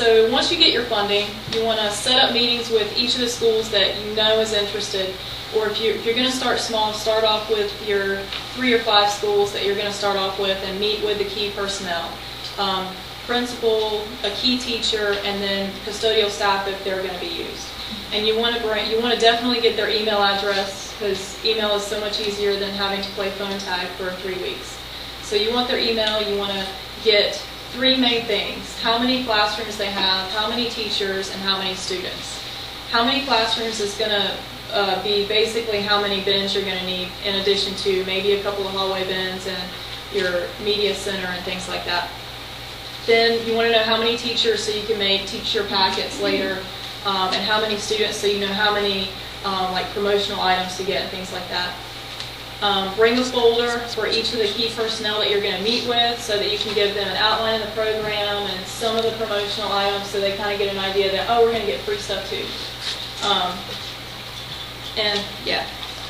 So once you get your funding, you want to set up meetings with each of the schools that you know is interested. Or if you're going to start small, start off with your 3 or 5 schools that you're going to start off with and meet with the key personnel. Principal, a key teacher, and then custodial staff if they're going to be used. And you want to definitely get their email address, because email is so much easier than having to play phone tag for 3 weeks. So you want their email, you want to get 3 main things: how many classrooms they have, how many teachers, and how many students. How many classrooms is going to be basically how many bins you're going to need, in addition to maybe a couple of hallway bins and your media center and things like that. Then you want to know how many teachers so you can make teacher packets later, and how many students so you know how many like promotional items to get and things like that. Bring a folder for each of the key personnel that you're going to meet with so that you can give them an outline of the program and some of the promotional items so they kind of get an idea that, oh, we're going to get free stuff too. And yeah,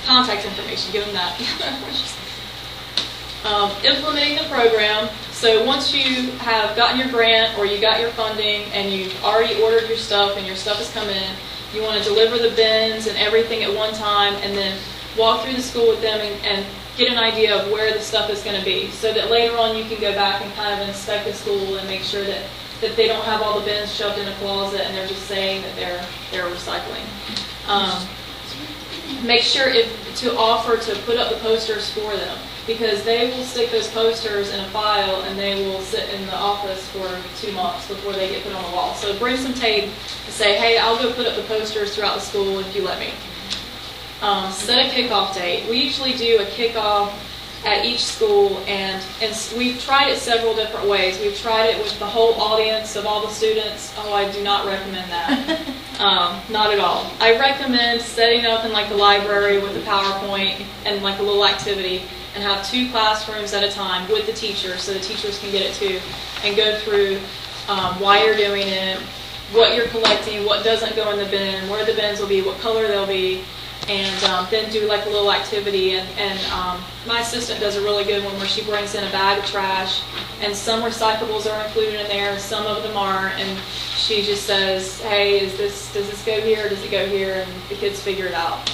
contact information, give them that. Implementing the program. So once you have gotten your grant or you got your funding and you've already ordered your stuff and your stuff has come in, you want to deliver the bins and everything at one time, and then walk through the school with them and get an idea of where the stuff is going to be, so that later on you can go back and kind of inspect the school and make sure that they don't have all the bins shoved in a closet and they're just saying that they're recycling. Make sure to offer to put up the posters for them, because they will stick those posters in a file and they will sit in the office for 2 months before they get put on the wall. So bring some tape and say, hey, I'll go put up the posters throughout the school if you let me. Set a kickoff date. We usually do a kickoff at each school, and we've tried it several different ways. We've tried it with the whole audience of all the students. Oh, I do not recommend that. Not at all. I recommend setting up in like the library with the PowerPoint and like a little activity, and have 2 classrooms at a time with the teachers so the teachers can get it too, and go through why you're doing it, what you're collecting, what doesn't go in the bin, where the bins will be, what color they'll be, and then do like a little activity. And my assistant does a really good one where she brings in a bag of trash, and some recyclables are included in there, some of them aren't, and she just says, hey, does this go here, does it go here, and the kids figure it out.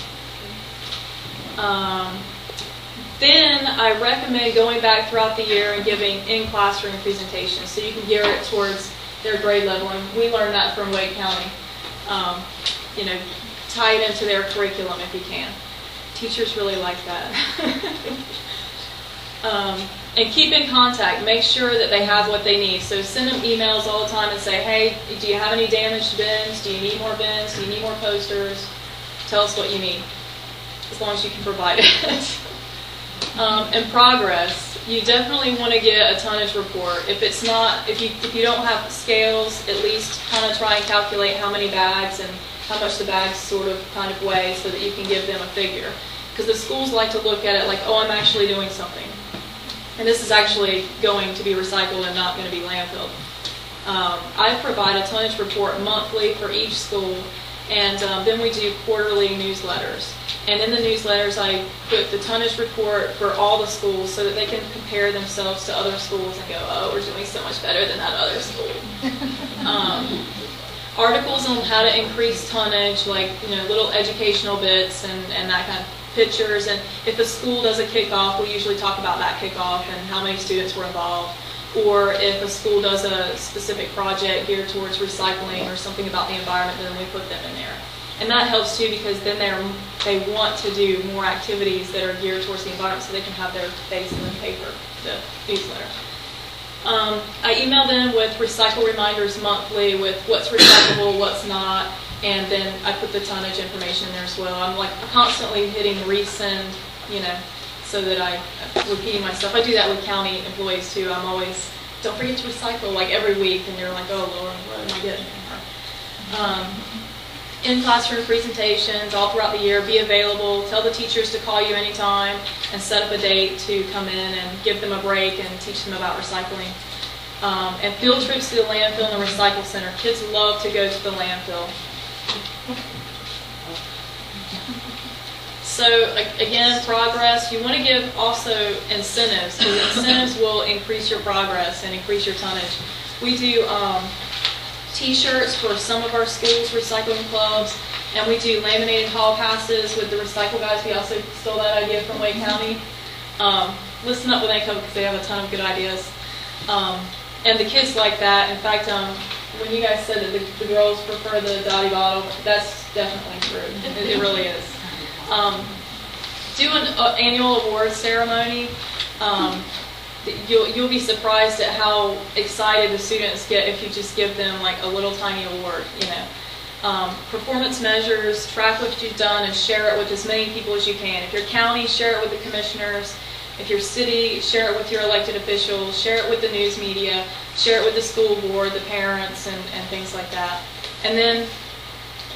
Then I recommend going back throughout the year and giving in-classroom presentations so you can gear it towards their grade level. And we learned that from Wake County. You know, tie it into their curriculum if you can. Teachers really like that. And keep in contact. Make sure that they have what they need. So send them emails all the time and say, hey, do you have any damaged bins? Do you need more bins? Do you need more posters? Tell us what you need, as long as you can provide it. And progress, you definitely want to get a tonnage report. If you don't have scales, at least kind of try and calculate how many bags and how much the bags sort of kind of weigh, so that you can give them a figure. Because the schools like to look at it like, oh, I'm actually doing something, and this is actually going to be recycled and not going to be landfilled. I provide a tonnage report monthly for each school, and then we do quarterly newsletters. And in the newsletters, I put the tonnage report for all the schools so that they can compare themselves to other schools and go, oh, we're doing so much better than that other school. Articles on how to increase tonnage, like little educational bits and that kind of pictures. And if a school does a kickoff, we usually talk about that kickoff and how many students were involved. Or if a school does a specific project geared towards recycling or something about the environment, then we put them in there. And that helps too, because then they want to do more activities that are geared towards the environment, so they can have their face in the paper, the newsletter. I email them with recycle reminders monthly with what's recyclable, what's not, and then I put the tonnage information in there as well. I'm like constantly hitting resend, so that I'm repeating myself. I do that with county employees too. I'm always, don't forget to recycle, like every week, and you're like, oh Lord, what am I getting from her? In-classroom presentations all throughout the year. Be available. Tell the teachers to call you anytime and set up a date to come in and give them a break and teach them about recycling. And field trips to the landfill and the recycle center. Kids love to go to the landfill. So again, progress. You want to give also incentives, because incentives will increase your progress and increase your tonnage. We do T-shirts for some of our schools' recycling clubs, and we do laminated hall passes with the Recycle Guys. We also stole that idea from Wake County. Listen up with NACO because they have a ton of good ideas. And the kids like that. In fact, when you guys said that the girls prefer the Dottie bottle, that's definitely true. It really is. Do an annual awards ceremony. You'll be surprised at how excited the students get if you just give them like a little tiny award. Performance measures, track what you've done, and share it with as many people as you can. If you're county, share it with the commissioners. If you're city, share it with your elected officials. Share it with the news media. Share it with the school board, the parents, and things like that. And then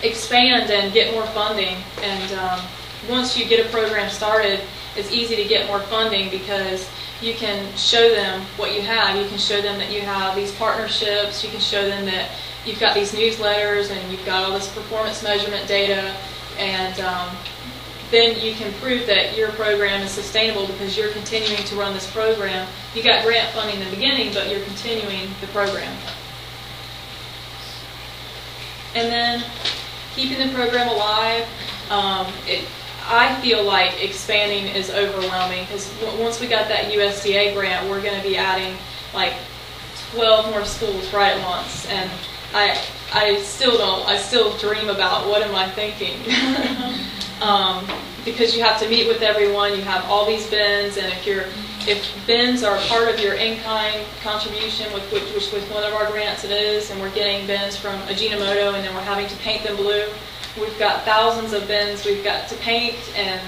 expand and get more funding. And once you get a program started, it's easy to get more funding because you can show them what you have. You can show them that you have these partnerships. You can show them that you've got these newsletters and you've got all this performance measurement data. And then you can prove that your program is sustainable because you're continuing to run this program. You got grant funding in the beginning, but you're continuing the program. And then keeping the program alive. I feel like expanding is overwhelming because once we got that USDA grant, we're going to be adding like 12 more schools right at once. And I still dream about what am I thinking. Because you have to meet with everyone, you have all these bins, and if bins are part of your in-kind contribution, which with one of our grants it is, and we're getting bins from Ajinomoto, and then we're having to paint them blue. We've got thousands of bins we've got to paint and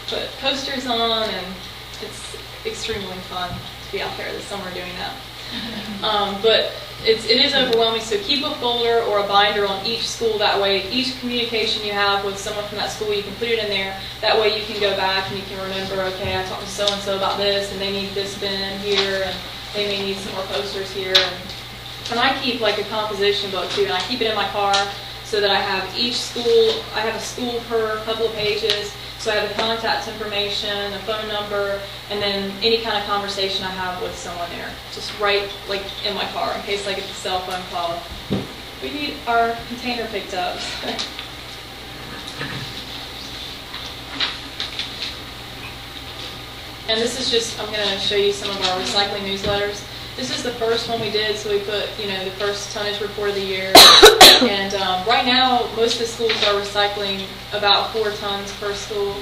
put posters on, and it's extremely fun to be out there this summer doing that. But it is overwhelming, so keep a folder or a binder on each school. That way, each communication you have with someone from that school, you can put it in there. That way you can go back and you can remember, okay, I talked to so-and-so about this, and they need this bin here, and they may need some more posters here. And I keep like a composition book too, and I keep it in my car so that I have each school, I have a school per couple of pages. So I have the contact information, a phone number, and then any kind of conversation I have with someone there. Just right like in my car in case I get the cell phone call. We need our container picked up. And this is just, I'm going to show you some of our recycling newsletters. This is the first one we did, so we put, the first tonnage report of the year. And right now, most of the schools are recycling about 4 tons per school.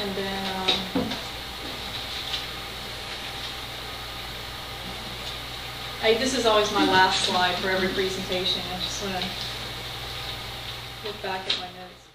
And then, this is always my last slide for every presentation. I just want to look back at my notes.